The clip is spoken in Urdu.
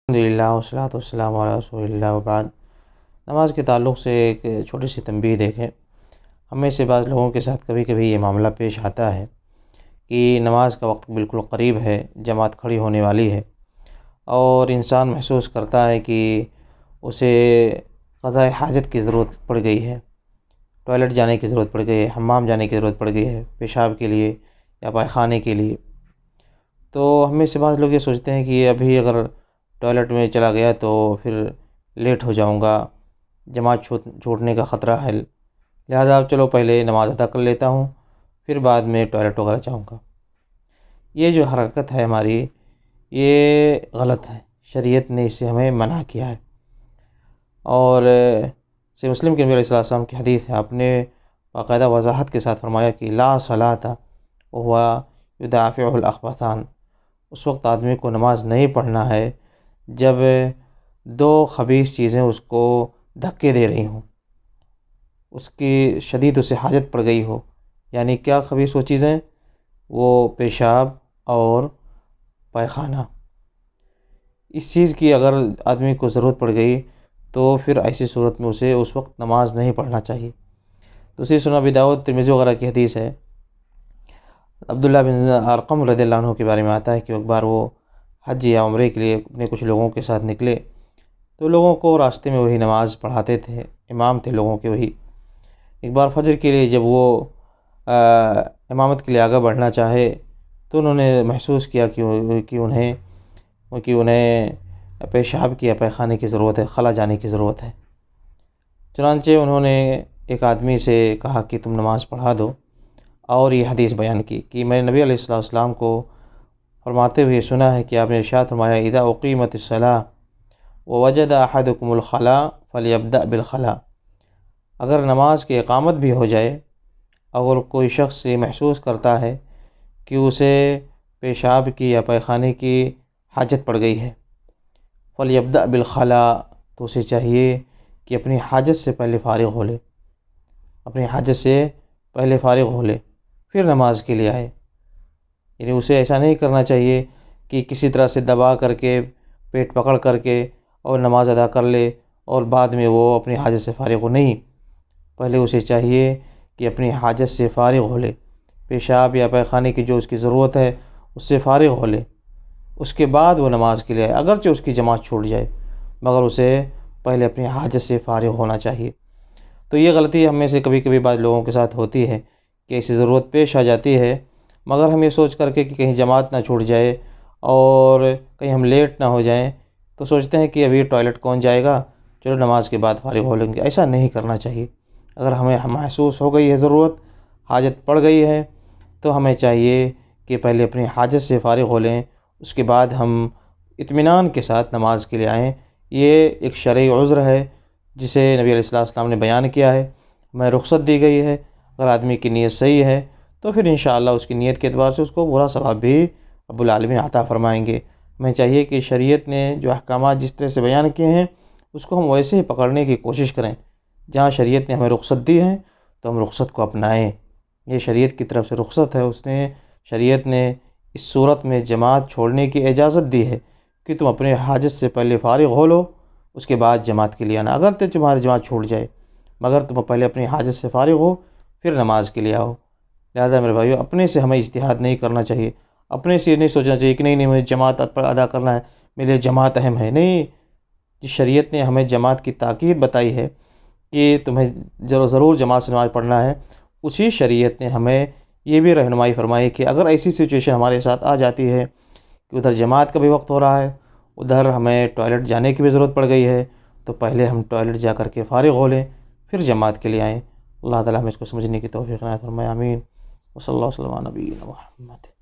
الحمدللہ والصلاۃ والسلام علی رسول اللہ وبعد۔ نماز کے تعلق سے ایک چھوٹی سی تنبیہ دیکھیں۔ ہمیں سے بعض لوگوں کے ساتھ کبھی کبھی یہ معاملہ پیش آتا ہے کہ نماز کا وقت بالکل قریب ہے، جماعت کھڑی ہونے والی ہے، اور انسان محسوس کرتا ہے کہ اسے قضاء حاجت کی ضرورت پڑ گئی ہے، ٹوائلٹ جانے کی ضرورت پڑ گئی ہے، حمام جانے کی ضرورت پڑ گئی ہے، پیشاب کے لیے یا پائخانے کے لیے۔ تو ہمیں سے بعض لوگ یہ سوچتے ہیں کہ ابھی اگر ٹوائلٹ میں چلا گیا تو پھر لیٹ ہو جاؤں گا، جماعت چھوٹنے کا خطرہ ہے، لہذا چلو پہلے نماز ادا کر لیتا ہوں، پھر بعد میں ٹوائلٹ وغیرہ جاؤں گا۔ یہ جو حرکت ہے ہماری، یہ غلط ہے، شریعت نے اسے ہمیں منع کیا ہے۔ اور صحیح مسلم کے نبی علیہ السلام کی حدیث ہے، آپ نے باقاعدہ وضاحت کے ساتھ فرمایا کہ لا صلاۃ وہو یدافعہ الاخبثان، اس وقت آدمی کو نماز نہیں پڑھنا ہے جب دو خبیث چیزیں اس کو دھکے دے رہی ہوں، اس کی شدید اسے حاجت پڑ گئی ہو۔ یعنی کیا خبیث وہ چیزیں؟ وہ پیشاب اور پائخانہ۔ اس چیز کی اگر آدمی کو ضرورت پڑ گئی تو پھر ایسی صورت میں اسے اس وقت نماز نہیں پڑھنا چاہیے۔ دوسری سنن ابی داؤد، ترمذی وغیرہ کی حدیث ہے، عبداللہ بن ارقم رضی اللہ عنہ کے بارے میں آتا ہے کہ ایک بار وہ حج یا عمرے کے لیے اپنے کچھ لوگوں کے ساتھ نکلے، تو لوگوں کو راستے میں وہی نماز پڑھاتے تھے، امام تھے لوگوں کے وہی۔ ایک بار فجر کے لیے جب وہ امامت کے لیے آگے بڑھنا چاہے تو انہوں نے محسوس کیا کہ انہیں پیشاب کی یا پیخانے کی ضرورت ہے، خلا جانے کی ضرورت ہے۔ چنانچہ انہوں نے ایک آدمی سے کہا کہ تم نماز پڑھا دو، اور یہ حدیث بیان کی کہ میں نے نبی علیہ السلام کو فرماتے ہوئے سنا ہے کہ آپ نے ارشاد فرمایا اذا اقیمت الصلاۃ ووجد احدکم الخلاء فلیبدأ بالخلاء، اگر نماز کی اقامت بھی ہو جائے، اگر کوئی شخص یہ محسوس کرتا ہے کہ اسے پیشاب کی یا پیخانے کی حاجت پڑ گئی ہے، فلیبدأ بالخلاء، تو اسے چاہیے کہ اپنی حاجت سے پہلے فارغ ہو لے، اپنی حاجت سے پہلے فارغ ہو لے، پھر نماز کے لیے آئے۔ یعنی اسے ایسا نہیں کرنا چاہیے کہ کسی طرح سے دبا کر کے، پیٹ پکڑ کر کے اور نماز ادا کر لے اور بعد میں وہ اپنی حاجت سے فارغ ہو، نہیں، پہلے اسے چاہیے کہ اپنی حاجت سے فارغ ہو لے، پیشاب یا پیخانے کی جو اس کی ضرورت ہے اس سے فارغ ہو لے، اس کے بعد وہ نماز کے لیے آئے، اگرچہ اس کی جماعت چھوٹ جائے مگر اسے پہلے اپنی حاجت سے فارغ ہونا چاہیے۔ تو یہ غلطی ہم میں سے کبھی کبھی بعض لوگوں کے ساتھ ہوتی ہے کہ ایسی ضرورت پیش آ جاتی ہے، مگر ہم یہ سوچ کر کے کہ کہیں جماعت نہ چھوٹ جائے اور کہیں ہم لیٹ نہ ہو جائیں تو سوچتے ہیں کہ ابھی ٹوائلٹ کون جائے گا، چلو نماز کے بعد فارغ ہو لیں گے۔ ایسا نہیں کرنا چاہیے۔ اگر ہمیں محسوس ہو گئی ہے ضرورت، حاجت پڑ گئی ہے، تو ہمیں چاہیے کہ پہلے اپنی حاجت سے فارغ ہو لیں، اس کے بعد ہم اطمینان کے ساتھ نماز کے لیے آئیں۔ یہ ایک شرعی عذر ہے جسے نبی علیہ السلام نے بیان کیا ہے، ہمیں رخصت دی گئی ہے۔ اگر آدمی کی نیت صحیح ہے تو پھر انشاءاللہ اس کی نیت کے اعتبار سے اس کو برا ثواب بھی رب العالمین عطا فرمائیں گے۔ ہمیں چاہیے کہ شریعت نے جو احکامات جس طرح سے بیان کیے ہیں اس کو ہم ویسے ہی پکڑنے کی کوشش کریں۔ جہاں شریعت نے ہمیں رخصت دی ہے تو ہم رخصت کو اپنائیں، یہ شریعت کی طرف سے رخصت ہے۔ شریعت نے اس صورت میں جماعت چھوڑنے کی اجازت دی ہے کہ تم اپنے حاجت سے پہلے فارغ ہو لو، اس کے بعد جماعت کے لیے آنا، اگر تو تمہاری جماعت چھوٹ جائے، مگر تم پہلے اپنی حاجت سے فارغ ہو پھر نماز کے لیے آؤ۔ لہذا میرے بھائیو، اپنے سے ہمیں اجتہاد نہیں کرنا چاہیے، اپنے سے نہیں سوچنا چاہیے کہ نہیں مجھے جماعت ادا کرنا ہے، میرے لیے جماعت اہم ہے۔ نہیں، جس شریعت نے ہمیں جماعت کی تاکید بتائی ہے کہ تمہیں ضرور جماعت سے نماز پڑھنا ہے، اسی شریعت نے ہمیں یہ بھی رہنمائی فرمائی کہ اگر ایسی سچویشن ہمارے ساتھ آ جاتی ہے کہ ادھر جماعت کا بھی وقت ہو رہا ہے، ادھر ہمیں ٹوائلٹ جانے کی بھی ضرورت پڑ گئی ہے، تو پہلے ہم ٹوائلٹ جا کر کے فارغ ہو لیں، پھر جماعت کے لیے آئیں۔ اللہ تعالیٰ ہمیں اس کو سمجھنے کی توفیق عنایت فرمائے، آمین۔ وصلی اللہ وسلم علی نبینا محمد۔